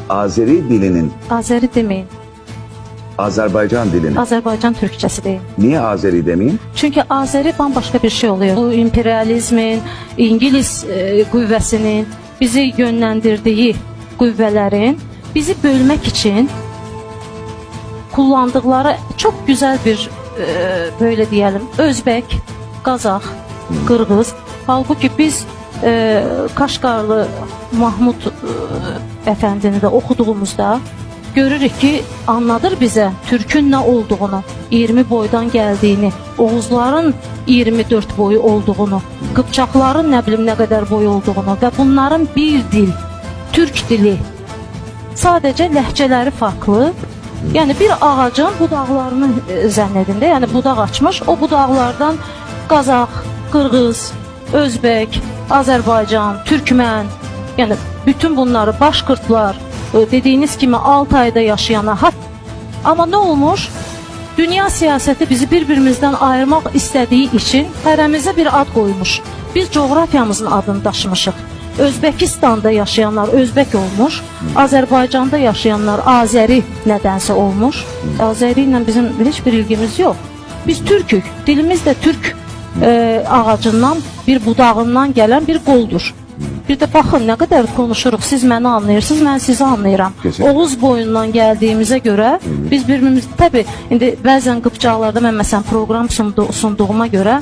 Azeri dilinin, Azeri demeyin. Azerbaycan dilinin. Azerbaycan Türkçesi deyin. Niye Azeri demeyin? Çünkü Azeri bambaşka bir şey oluyor. Bu imperializmin, İngiliz qüvvəsinin bizi yönləndirdiyi qüvvələrin bizi bölmək için kullandıkları çok güzel bir böyle diyelim Özbek, Kazak, Kırgız. Halbuki biz Kaşgarlı Mahmud Efendini de okuduğumuzda görürük ki anladır bize Türk'ün ne olduğunu, 20 boydan geldiğini, Oğuzların 24 boyu olduğunu, Kıpçakların ne bileyim ne kadar boy olduğunu ve bunların bir dil, Türk dili, sadece lehçeleri farklı. Yani bir ağacın budaqlarını zannedin de, yani budaq açmış, o budaqlardan Kazak, Kırgız, Özbek, Azerbaycan, Türkmen, yani bütün bunları Başkırtlar, dediğiniz gibi Altay'da yaşayanlar. Ama ne olmuş? Dünya siyaseti bizi birbirimizden ayırmak istediği için hərəmizə bir ad koymuş. Biz coğrafyamızın adını daşımışıq. Özbekistan'da yaşayanlar Özbek olmuş, Azerbaycan'da yaşayanlar Azeri nedense olmuş. Azeri ile bizim hiçbir ilgimiz yok. Biz Türk'ük, dilimiz de Türk ağacından, bir budağından gelen bir qoldur. Bir de baxın nə qədər konuşuruq, siz məni anlayırsınız, mən sizi anlayıram. Kesinlikle. Oğuz boyundan gəldiyimizə görə biz birbirimiz, tabi indi bəzən Qıpçaqlarda mən məsələn proqram sunduğuma görə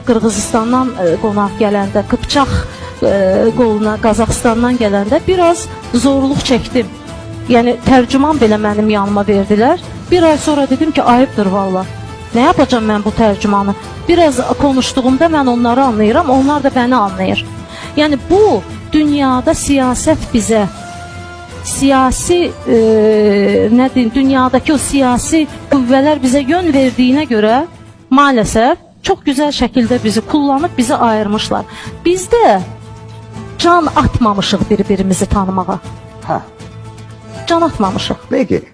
Qırğızıstandan qonaq gələndə, Qıpçaq qoluna Qazaxıstandan gələndə biraz zorluq çəkdim. Yəni tərcüman belə mənim yanıma verdilər. Bir ay sonra dedim ki ayıbdır valla. Ne yapacağım ben bu tercümanı? Biraz konuştuğumda ben onları anlayıram, onlar da beni anlayır. Yani bu dünyada siyaset bize, siyasi ne diyeyim, dünyadaki o siyasi kuvveler bize yön verdiğine göre maalesef çok güzel şekilde bizi kullanıp bizi ayırmışlar. Biz de can atmamışıq birbirimizi tanımağa. Ha. Can atmamışıq. Peki.